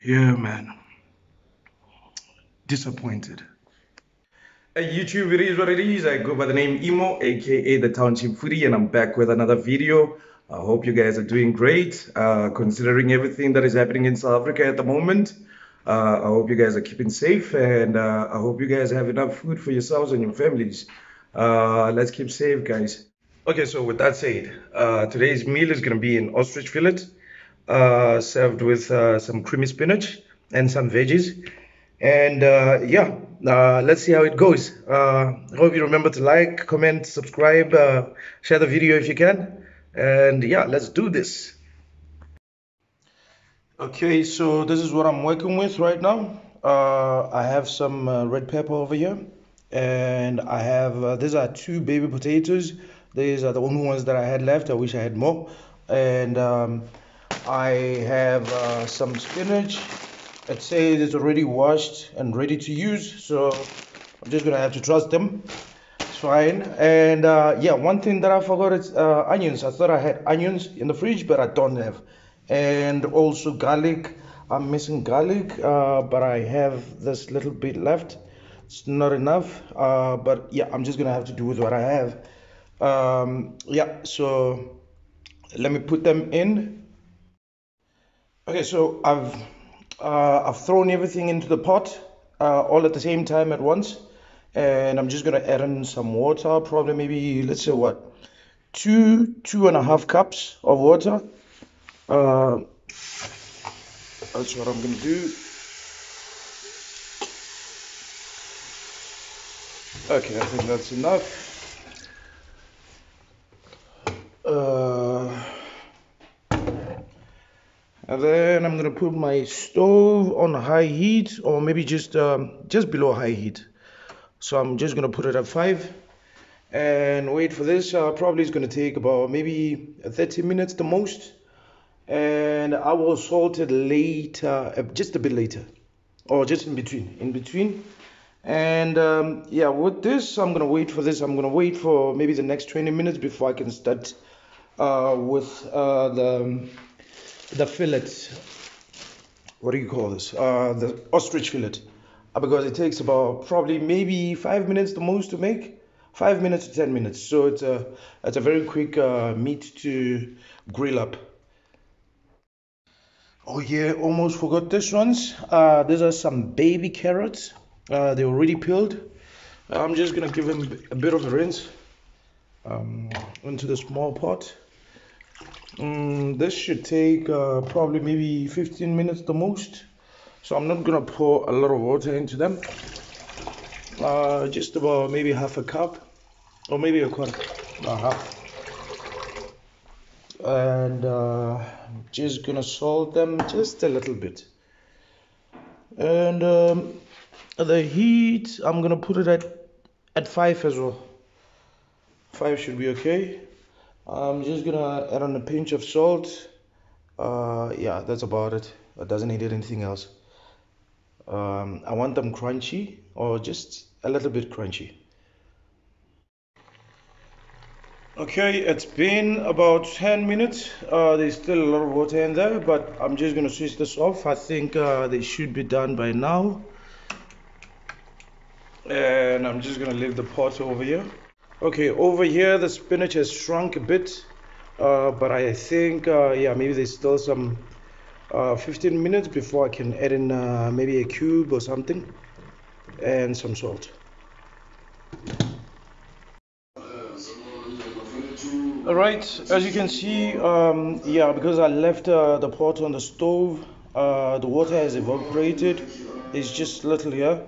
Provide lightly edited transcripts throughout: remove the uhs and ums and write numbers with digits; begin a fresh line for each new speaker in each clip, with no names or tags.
Yeah, man. Disappointed. Hey YouTube, it is what it is. I go by the name Emo, aka the Township Foodie, and I'm back with another video. I hope you guys are doing great, considering everything that is happening in South Africa at the moment. I hope you guys are keeping safe, and I hope you guys have enough food for yourselves and your families. Let's keep safe, guys. Okay, so with that said, today's meal is going to be an ostrich fillet, served with some creamy spinach and some veggies. And yeah, let's see how it goes. Hope you remember to like, comment, subscribe, share the video if you can. And yeah, let's do this. Okay, so this is what I'm working with right now. I have some red pepper over here, and I have these are two baby potatoes. These are the only ones that I had left. I wish I had more. And I have some spinach. It says it's already washed and ready to use, so I'm just gonna have to trust them. It's fine. And yeah, one thing that I forgot is onions. I thought I had onions in the fridge, but I don't have. And also garlic. I'm missing garlic, but I have this little bit left. It's not enough, but yeah, I'm just gonna have to do with what I have. Yeah, so let me put them in. Okay, so I've thrown everything into the pot all at the same time at once, and I'm just gonna add in some water, probably maybe let's say what, two and a half cups of water. Uh, that's what I'm gonna do. Okay, I think that's enough. Uh, and then I'm gonna put my stove on high heat, or maybe just below high heat. So I'm just gonna put it at 5 and wait for this. Probably it's gonna take about maybe 30 minutes the most, and I will salt it later, just a bit later, or just in between. And yeah, with this, I'm gonna wait for this. I'm gonna wait for maybe the next 20 minutes before I can start with the fillet. What do you call this? The ostrich fillet, because it takes about probably maybe 5 minutes the most to make. 5 minutes to 10 minutes. So it's a very quick meat to grill up. Oh yeah, almost forgot this ones. These are some baby carrots. They're already peeled. I'm just gonna give them a bit of a rinse into the small pot. This should take probably maybe 15 minutes the most. So I'm not gonna pour a lot of water into them. Just about maybe half a cup, or maybe a quarter, half. And just gonna salt them just a little bit. And the heat, I'm gonna put it at 5 as well. 5 should be okay. I'm just gonna add on a pinch of salt. Yeah, that's about it. It doesn't need anything else. I want them crunchy, or just a little bit crunchy. Okay, it's been about 10 minutes. There's still a lot of water in there, but I'm just gonna switch this off. I think they should be done by now. And I'm just gonna leave the pot over here. Okay, over here the spinach has shrunk a bit, but I think yeah, maybe there's still some 15 minutes before I can add in maybe a cube or something, and some salt. All right, as you can see, yeah, because I left the pot on the stove, the water has evaporated. It's just little here,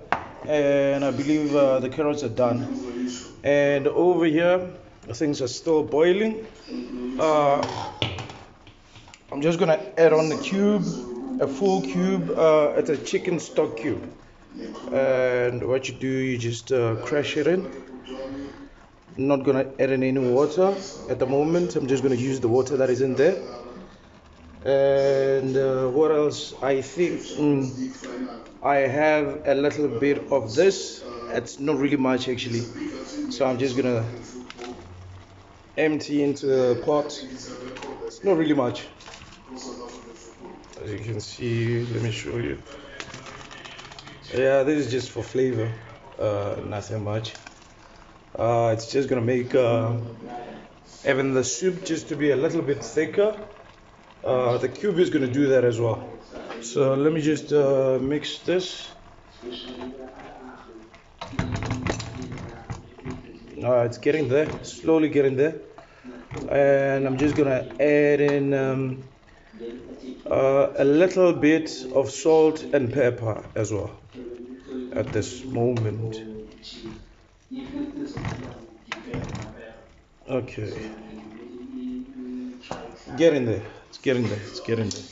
and I believe the carrots are done. And over here, things are still boiling. Uh, I'm just gonna add on the cube, a full cube. It's a chicken stock cube, and what you do, you just crush it in. I'm not gonna add in any water at the moment. I'm just gonna use the water that is in there. And what else? I think I have a little bit of this. It's not really much actually, so I'm just gonna empty into the pot. It's not really much. As you can see, let me show you. Yeah, this is just for flavor, nothing much. It's just gonna make even the soup just to be a little bit thicker. The cube is gonna do that as well. So let me just mix this. It's getting there, slowly getting there. And I'm just gonna add in a little bit of salt and pepper as well at this moment. Okay, getting there. It's getting there. It's getting there.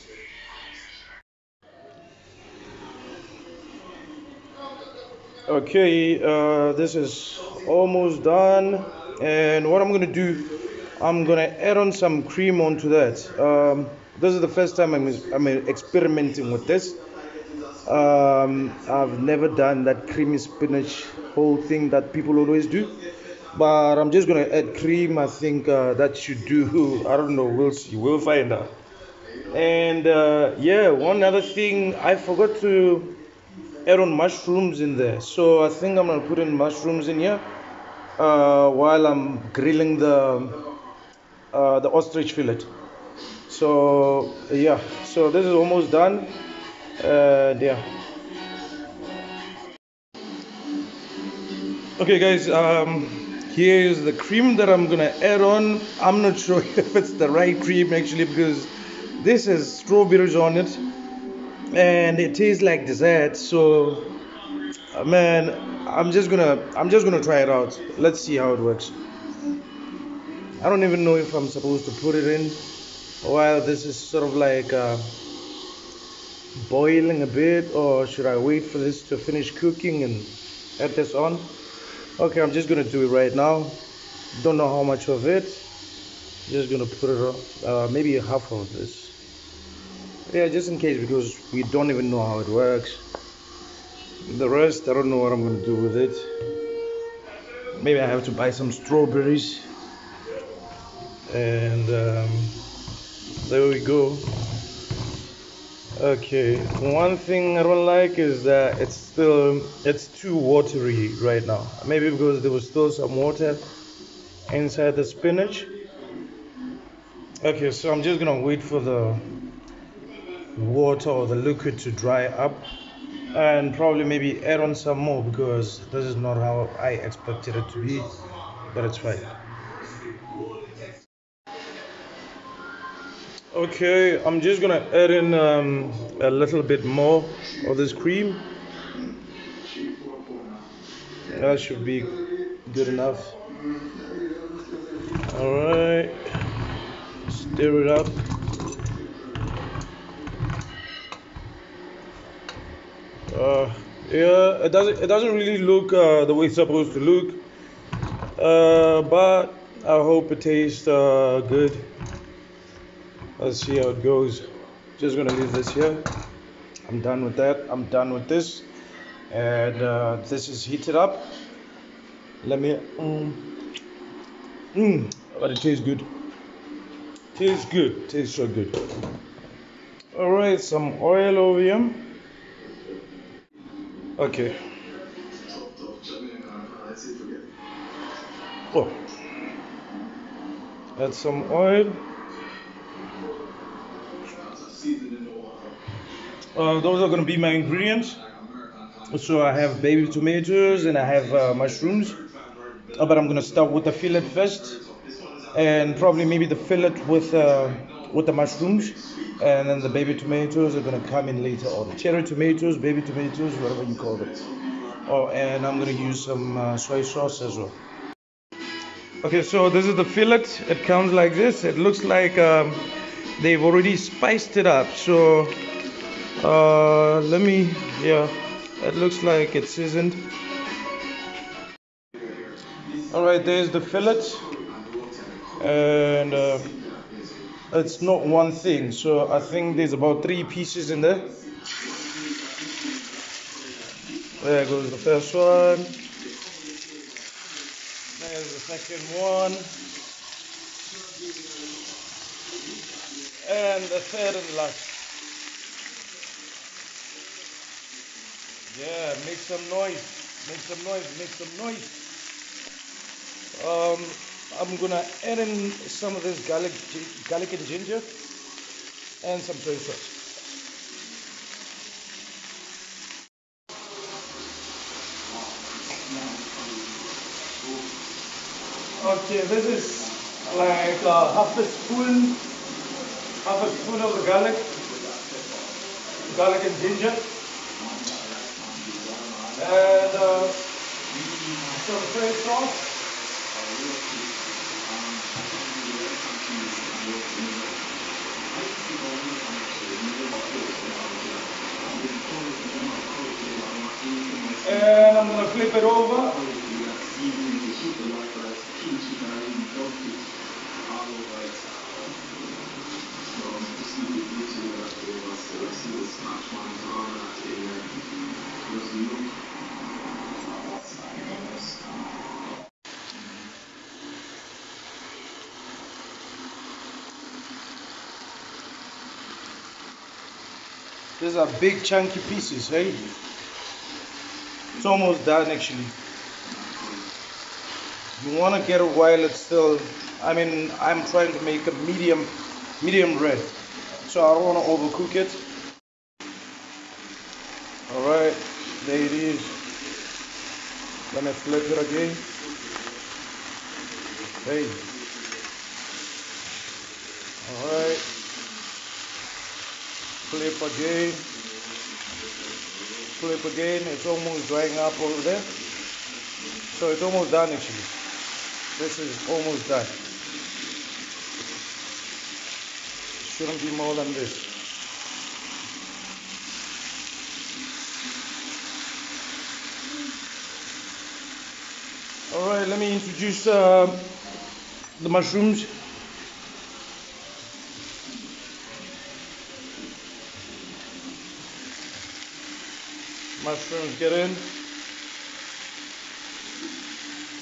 Okay, this is almost done. And what I'm gonna do, I'm gonna add on some cream onto that. This is the first time I'm experimenting with this. I've never done that creamy spinach whole thing that people always do, but I'm just gonna add cream. I think that should do. I don't know. We'll see. We'll find out. And yeah, one other thing I forgot to add on mushrooms in there, so I think I'm gonna put in mushrooms in here while I'm grilling the ostrich fillet. So yeah, so this is almost done. Yeah. Okay, guys. Here's the cream that I'm gonna add on. I'm not sure if it's the right cream actually because this has strawberries on it, and it tastes like dessert. So, man, I'm just gonna try it out. Let's see how it works. I don't even know if I'm supposed to put it in while this is sort of like boiling a bit, or should I wait for this to finish cooking and add this on? Okay, I'm just gonna do it right now. Don't know how much of it. Just gonna put it on, maybe half of this. Yeah, just in case because we don't even know how it works. The rest, I don't know what I'm gonna do with it. Maybe I have to buy some strawberries, and there we go. Okay, one thing I don't like is that it's too watery right now. Maybe because there was still some water inside the spinach. Okay, so I'm just gonna wait for the water or the liquid to dry up and probably maybe add on some more because this is not how I expected it to be, but it's fine. Okay, I'm just gonna add in a little bit more of this cream. That should be good enough. All right, stir it up. Uh, yeah, it doesn't really look the way it's supposed to look, but I hope it tastes good. Let's see how it goes. Just gonna leave this here. I'm done with that. I'm done with this, and this is heated up. Let me. But it tastes good. Tastes good. Tastes so good. All right, some oil over here. Okay. Oh, add some oil. Those are gonna be my ingredients. So I have baby tomatoes and I have mushrooms. But I'm gonna start with the fillet first, and probably maybe the fillet with the mushrooms, and then the baby tomatoes are gonna come in later on. Cherry tomatoes, baby tomatoes, whatever you call them. Oh, and I'm gonna use some soy sauce as well. Okay, so this is the fillet. It comes like this. It looks like they've already spiced it up. So let me, yeah, it looks like it's seasoned. All right, there's the fillet, and it's not one thing. So I think there's about 3 pieces in there. There goes the first one. There's the second one, and the third and the last. Yeah, make some noise. Make some noise. Make some noise. Um, I'm gonna add in some of this garlic and ginger, and some soy sauce. Okay, this is like half a spoon of the garlic and ginger, and some soy sauce. And I'm gonna flip it over. These are big chunky pieces, right? It's almost done actually. You want to get it while it's still, I mean, I'm trying to make a medium red. So I don't want to overcook it. Alright, there it is. Let me flip it again. Hey. Alright. Flip again. Flip again. It's almost drying up over there. So it's almost done actually. This is almost done. Shouldn't be more than this. Alright, let me introduce the mushrooms. Mushrooms get in.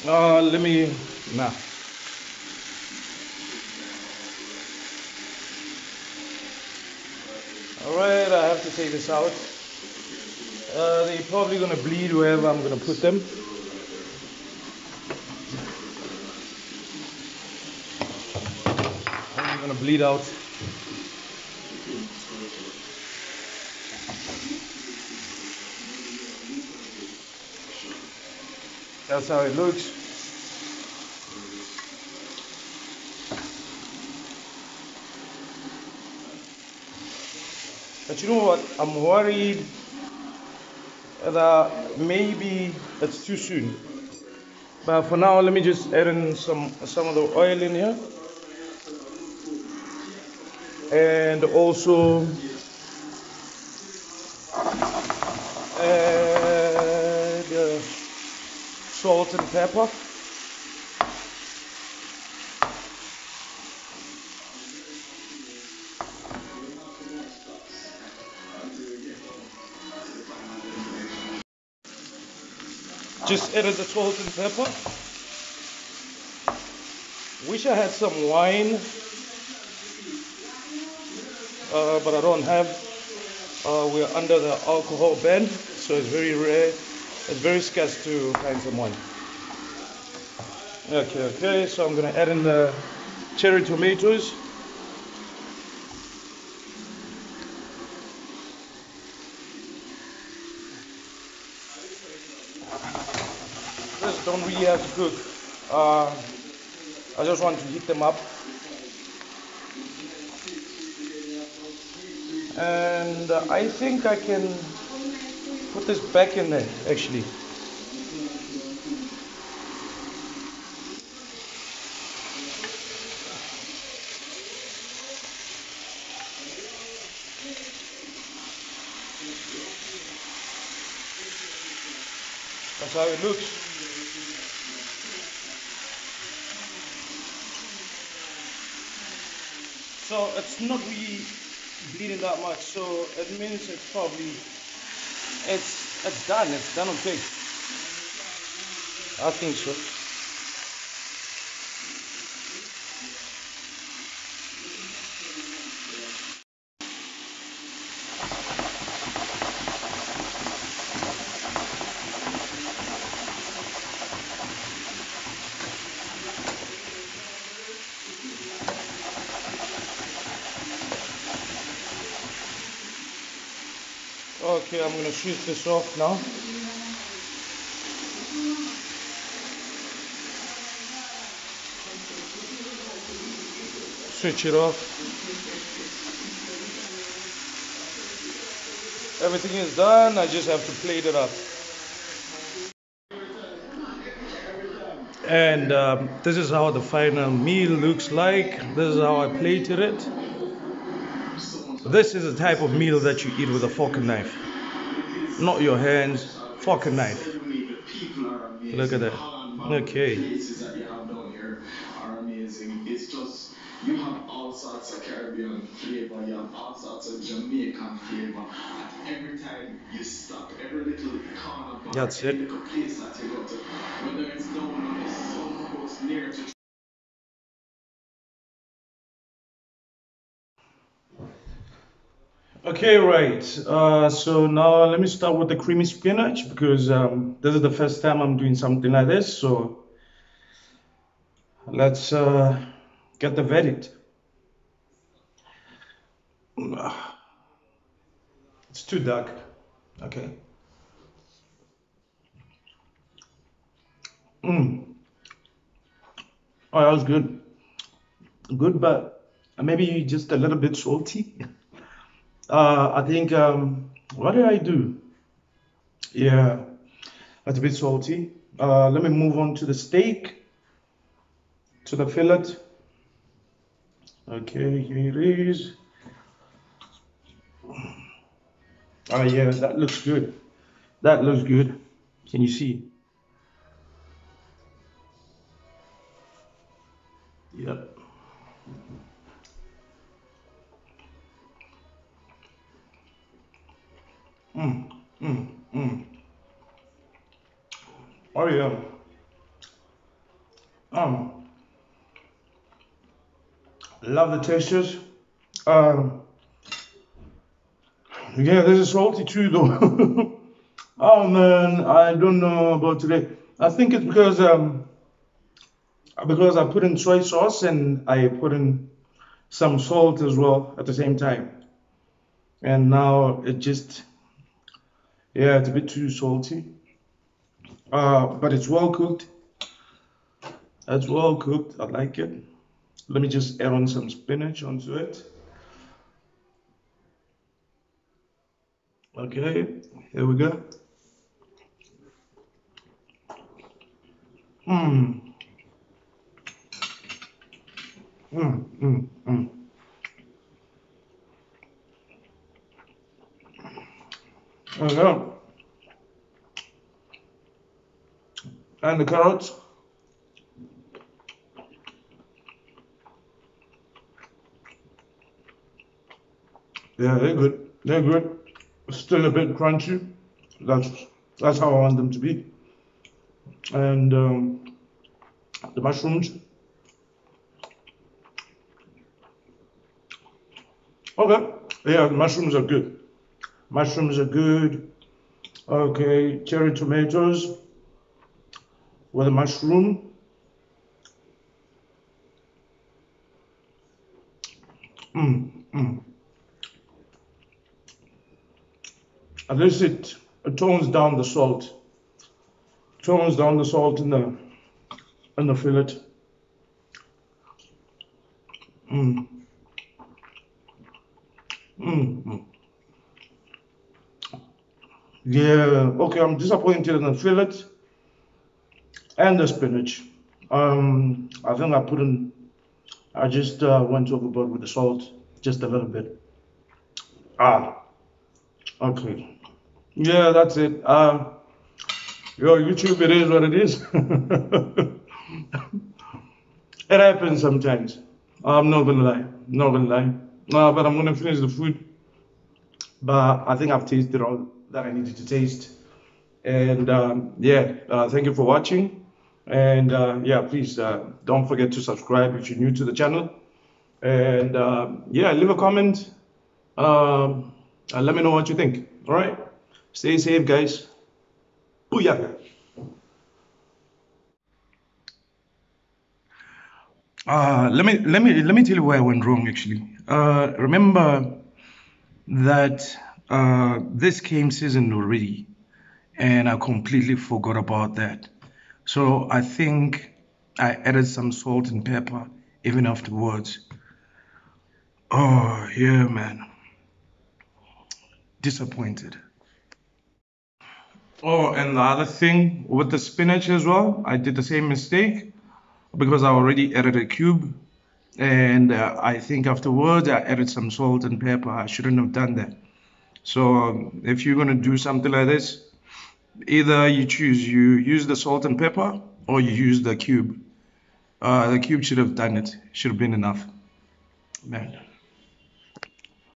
Nah. Alright, I have to take this out. They're probably gonna bleed wherever I'm gonna put them. I'm gonna bleed out. That's how it looks. But you know what? I'm worried that maybe it's too soon. But for now, let me just add in some of the oil in here, and also add salt and pepper. Just added the salt and pepper. Wish I had some wine, but I don't have. We're under the alcohol ban, so it's very rare. It's very scarce to find some wine. Okay. So I'm gonna add in the cherry tomatoes. Just don't really have to cook. I just want to heat them up. And I think I can put this back in there actually. That's how it looks. So it's not really bleeding that much, so it means it's probably it's done. It's done okay. I think so. Okay, I'm gonna switch this off now. Switch it off. Everything is done. I just have to plate it up. And this is how the final meal looks like. This is how I plated it. This is the type of meal that you eat with a fork and knife. Not your hands, fork and knife. Look at that. Okay. Places that you have down here are amazing. It's just you have all sorts of Caribbean flavor, you have all sorts of Jamaican flavor. And every time you stop, every little corner bar, that's every little place that you go to, whether it's down on the south coast near to. Okay, right. So now let me start with the creamy spinach because this is the first time I'm doing something like this. So let's get the verdict. It's too dark. Okay. Mm. Oh, that was good. Good, but maybe just a little bit salty. I think, what did I do? Yeah, that's a bit salty. Let me move on to the steak, to the fillet. Okay, here it is. Oh, yeah, that looks good. That looks good. Can you see? Yep. Mm, mm, mm. Oh, yeah. Um, love the textures. Um, yeah, this is salty too, though. Oh man, I don't know about today. I think it's because I put in soy sauce and I put in some salt as well at the same time. And now it just, yeah, it's a bit too salty. But it's well cooked. It's well cooked. I like it. Let me just add on some spinach onto it. Okay, here we go. Mmm, mmm, mmm, mmm. Okay. And the carrots. Yeah, they're good. They're good. Still a bit crunchy. That's that's how I want them to be. And the mushrooms. Okay. Yeah, the mushrooms are good. Mushrooms are good. Okay, cherry tomatoes with a mushroom. Mm, mm. At least it tones down the salt. Tones down the salt in the fillet. Mm, mm, mm. Yeah. Okay, I'm disappointed in the fillet and the spinach. I think I put in. I just went overboard with the salt, just a little bit. Ah, okay. Yeah, that's it. Yo, YouTube, it is what it is. It happens sometimes. I'm not gonna lie. Not gonna lie. But I'm gonna finish the food. But I think I've tasted all that I needed to taste. And yeah, thank you for watching. And yeah, please don't forget to subscribe if you're new to the channel. And yeah, leave a comment. And let me know what you think. All right. Stay safe, guys. Booyah. Let me tell you where I went wrong actually. Remember that This came seasoned already, and I completely forgot about that. So I think I added some salt and pepper even afterwards. Oh, yeah, man. Disappointed. Oh, and the other thing with the spinach as well, I did the same mistake because I already added a cube. And I think afterwards I added some salt and pepper. I shouldn't have done that. So if you're gonna do something like this, either you use the salt and pepper or you use the cube. The cube should have done it. Should have been enough, man.